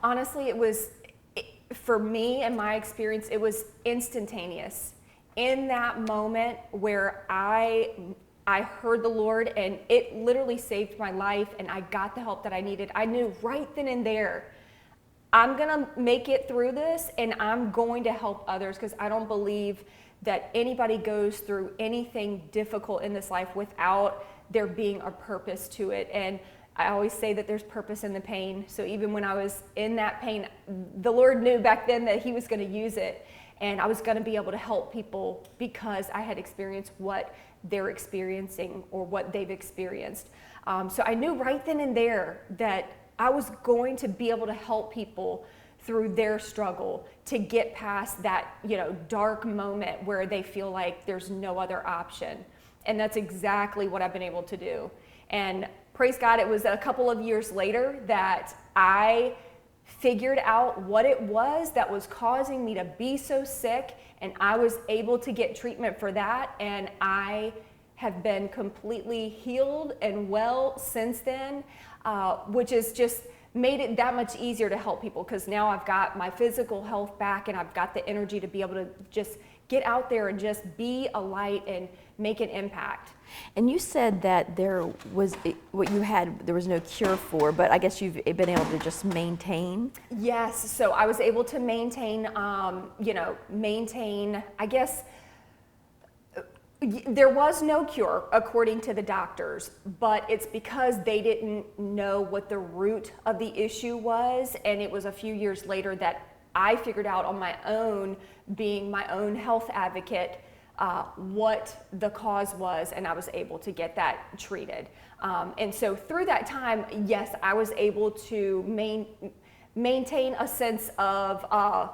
Honestly, for me and my experience, it was instantaneous. In that moment where I heard the Lord and it literally saved my life and I got the help that I needed, I knew right then and there, I'm gonna make it through this and I'm going to help others, because I don't believe that anybody goes through anything difficult in this life without there being a purpose to it. And I always say that there's purpose in the pain. So even when I was in that pain, the Lord knew back then that He was going to use it, and I was going to be able to help people because I had experienced what they're experiencing or what they've experienced. So I knew right then and there that I was going to be able to help people through their struggle to get past that, dark moment where they feel like there's no other option. And that's exactly what I've been able to do. And praise God, it was a couple of years later that I figured out what it was that was causing me to be so sick, and I was able to get treatment for that, and I have been completely healed and well since then, which has just made it that much easier to help people, because now I've got my physical health back and I've got the energy to be able to just get out there and just be a light and make an impact. And you said that there was no cure for, but I guess you've been able to just maintain. Yes, so I was able to maintain, I guess, there was no cure according to the doctors, but it's because they didn't know what the root of the issue was, and it was a few years later that I figured out on my own, being my own health advocate, what the cause was, and I was able to get that treated. And so through that time, yes, I was able to maintain a sense of a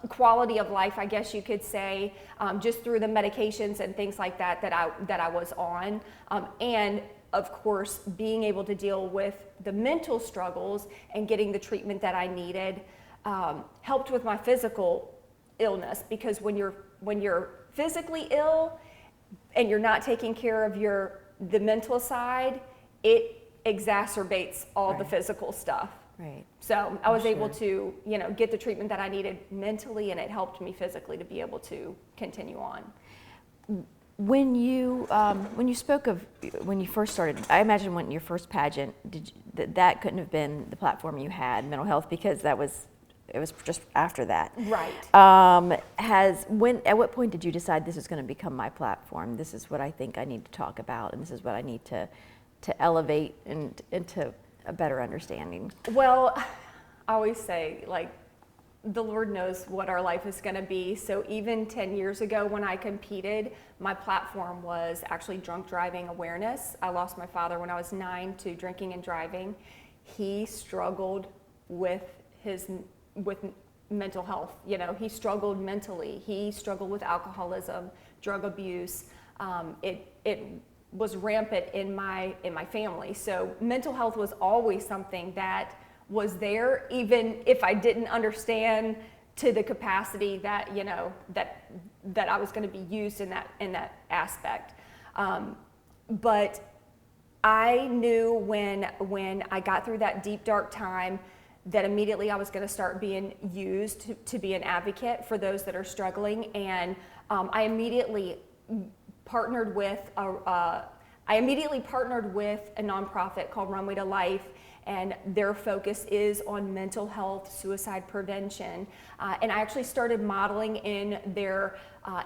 quality of life, I guess you could say, just through the medications and things like that I was on. And of course, being able to deal with the mental struggles and getting the treatment that I needed helped with my physical illness, because when you're physically ill and you're not taking care of the mental side, it exacerbates all the physical stuff. Right. So I was able to, get the treatment that I needed mentally, and it helped me physically to be able to continue on. When you spoke of when you first started, I imagine when your first pageant, that couldn't have been the platform you had, mental health, because it was just after that. Right. At what point did you decide this is going to become my platform? This is what I think I need to talk about, and this is what I need to elevate into a better understanding? Well, I always say, the Lord knows what our life is going to be. So even 10 years ago when I competed, my platform was actually drunk driving awareness. I lost my father when I was 9 to drinking and driving. He struggled with mental health. He struggled mentally. He struggled with alcoholism, drug abuse. It was rampant in my family. So mental health was always something that was there, even if I didn't understand to the capacity that that I was going to be used in that aspect. But I knew when I got through that deep dark time that immediately I was going to start being used to be an advocate for those that are struggling, and I immediately partnered with a nonprofit called Runway to Life, and their focus is on mental health, suicide prevention, and I actually started modeling in their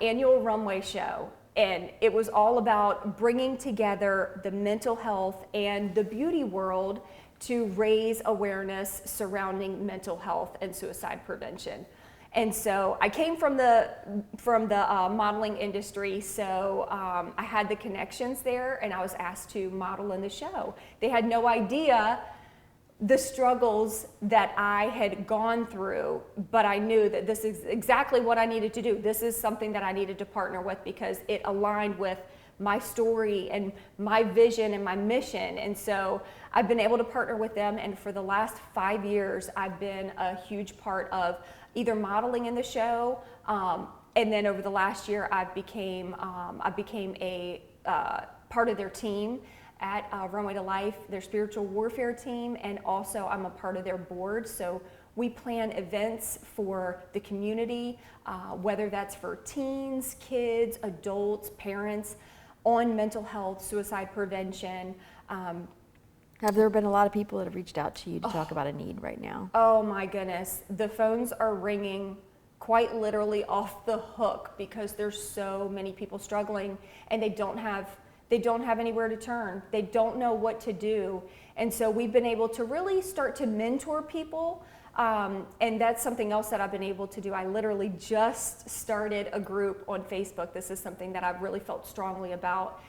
annual runway show, and it was all about bringing together the mental health and the beauty world to raise awareness surrounding mental health and suicide prevention. And so I came from the modeling industry, so I had the connections there, and I was asked to model in the show. They had no idea the struggles that I had gone through, but I knew that this is exactly what I needed to do. This is something that I needed to partner with because it aligned with my story and my vision and my mission. And so I've been able to partner with them, and for the last 5 years I've been a huge part of either modeling in the show, and then over the last year I became a part of their team, at Runway to Life, their spiritual warfare team, and also I'm a part of their board. So we plan events for the community, whether that's for teens, kids, adults, parents, on mental health, suicide prevention. Have there been a lot of people that have reached out to you to talk about a need right now? Oh my goodness, the phones are ringing quite literally off the hook because there's so many people struggling and they don't have anywhere to turn. They don't know what to do. And so we've been able to really start to mentor people. And that's something else that I've been able to do. I literally just started a group on Facebook. This is something that I've really felt strongly about,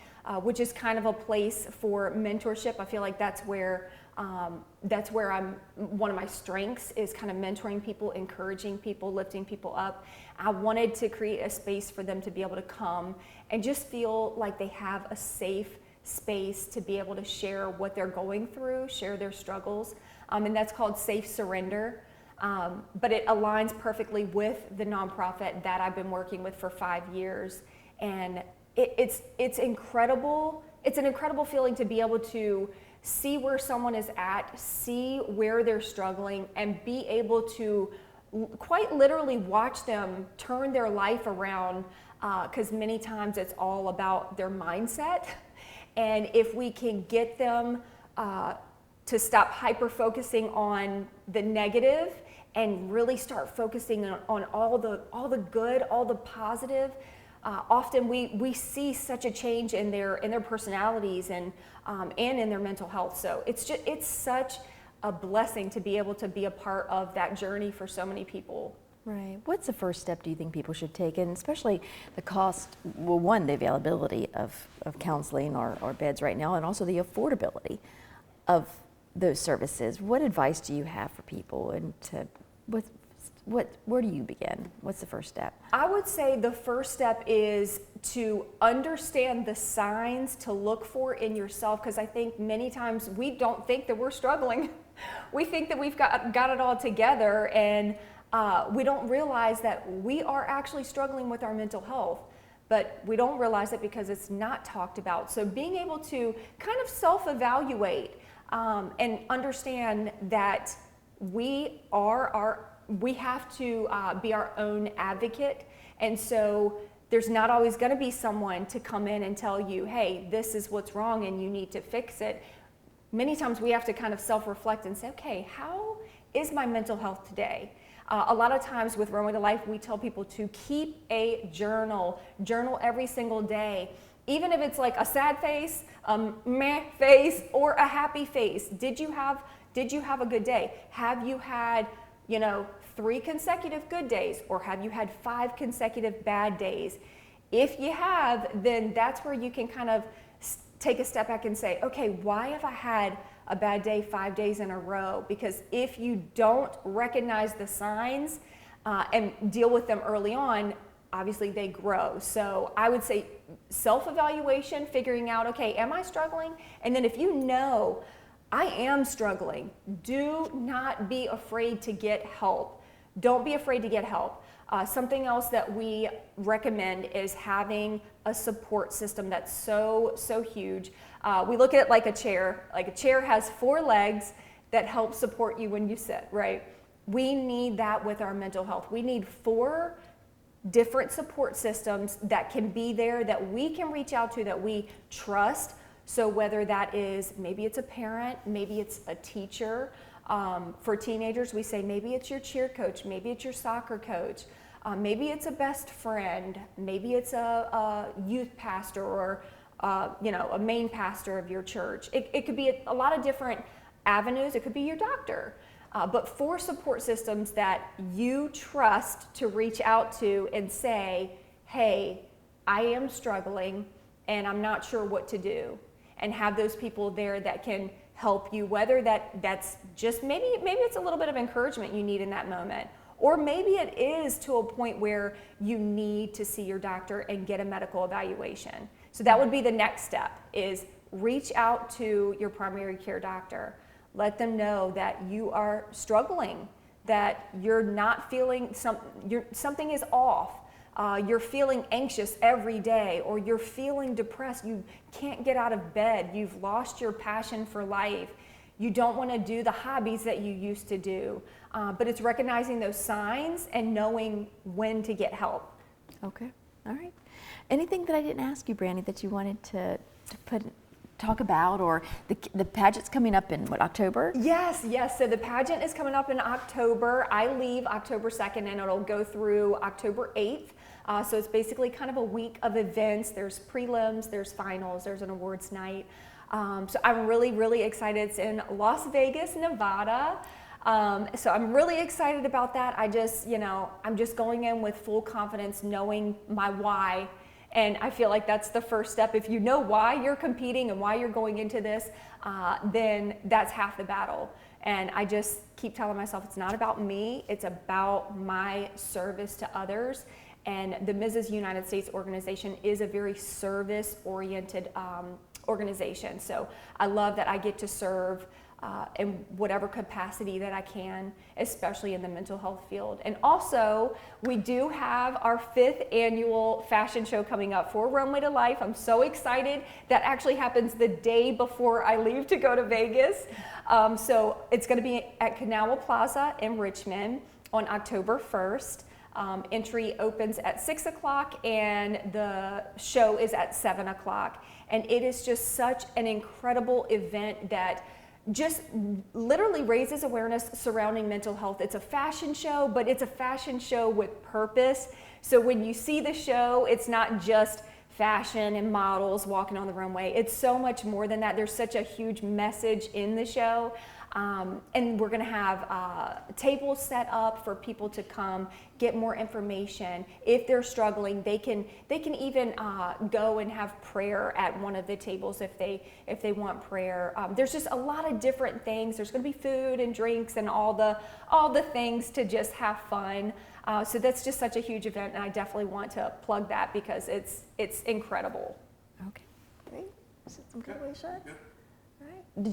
which is kind of a place for mentorship. I feel like that's where one of my strengths is kind of mentoring people, encouraging people, lifting people up. I wanted to create a space for them to be able to come and just feel like they have a safe space to be able to share what they're going through, share their struggles. And that's called Safe Surrender. But it aligns perfectly with the nonprofit that I've been working with for 5 years. And it's incredible. It's an incredible feeling to be able to see where someone is at, see where they're struggling, and be able to quite literally watch them turn their life around, because many times it's all about their mindset. And if we can get them to stop hyper-focusing on the negative and really start focusing on all the good, all the positive, often we see such a change in their personalities and in their mental health. So it's such a blessing to be able to be a part of that journey for so many people. Right. What's the first step do you think people should take? And especially the cost, well, one, the availability of counseling or beds right now, and also the affordability of those services. What advice do you have for people, and where do you begin? What's the first step? I would say the first step is to understand the signs to look for in yourself, because I think many times we don't think that we're struggling. We think that we've got it all together, and we don't realize that we are actually struggling with our mental health. But we don't realize it because it's not talked about. So being able to kind of self-evaluate and understand that we have to be our own advocate. And so there's not always going to be someone to come in and tell you, hey, this is what's wrong and you need to fix it. Many times we have to kind of self-reflect and say, okay, how is my mental health today? A lot of times with Runway to Life, we tell people to keep a journal every single day. Even if it's like a sad face, meh face, or a happy face. Did you have a good day? Have you had 3 consecutive good days, or have you had 5 consecutive bad days? If you have, then that's where you can kind of take a step back and say, okay, why have I had a bad day 5 days in a row? Because if you don't recognize the signs and deal with them early on, obviously they grow. So I would say self-evaluation, figuring out, okay, am I struggling? And then if you know I am struggling, do not be afraid to get help. Don't be afraid to get help. Something else that we recommend is having a support system that's so huge. We look at it like a chair. Like a chair has 4 legs that help support you when you sit, right? We need that with our mental health. We need 4 different support systems that can be there, that we can reach out to, that we trust. So whether that is, maybe it's a parent, maybe it's a teacher. For teenagers, we say maybe it's your cheer coach, maybe it's your soccer coach, maybe it's a best friend, maybe it's a youth pastor, or a main pastor of your church. It could be a lot of different avenues. It could be your doctor. But 4 support systems that you trust to reach out to and say, hey, I am struggling and I'm not sure what to do. And have those people there that can help you, whether that's just maybe it's a little bit of encouragement you need in that moment, or maybe it is to a point where you need to see your doctor and get a medical evaluation. So that would be the next step, is reach out to your primary care doctor. Let them know that you are struggling, that you're not feeling something is off. you're feeling anxious every day, or you're feeling depressed, you can't get out of bed, you've lost your passion for life, you don't want to do the hobbies that you used to do. But it's recognizing those signs and knowing when to get help. Okay, all right. Anything that I didn't ask you, Brandy, that you wanted to talk about, or the pageant's coming up in what, October? Yes. So the pageant is coming up in October. I leave October 2nd and it'll go through October 8th. So it's basically kind of a week of events. There's prelims, there's finals, there's an awards night. So I'm really, really excited. It's in Las Vegas, Nevada. So I'm really excited about that. I'm just going in with full confidence, knowing my why. And I feel like that's the first step. If you know why you're competing and why you're going into this, then that's half the battle. And I just keep telling myself it's not about me, it's about my service to others. And the Mrs. United States organization is a very service-oriented organization. So I love that I get to serve in whatever capacity that I can, especially in the mental health field. And also, we do have our 5th annual fashion show coming up for Runway to Life. I'm so excited. That actually happens the day before I leave to go to Vegas. So it's going to be at Kanawha Plaza in Richmond on October 1st. Entry opens at 6 o'clock and the show is at 7 o'clock. And it is just such an incredible event that just literally raises awareness surrounding mental health. It's a fashion show, but it's a fashion show with purpose. So when you see the show, it's not just fashion and models walking on the runway. It's so much more than that. There's such a huge message in the show. And we're going to have tables set up for people to come get more information. If they're struggling, they can even go and have prayer at one of the tables if they want prayer. There's just a lot of different things. There's going to be food and drinks and all the things to just have fun. So that's just such a huge event, and I definitely want to plug that because it's incredible. Okay, great. Some good ways, All right. Did you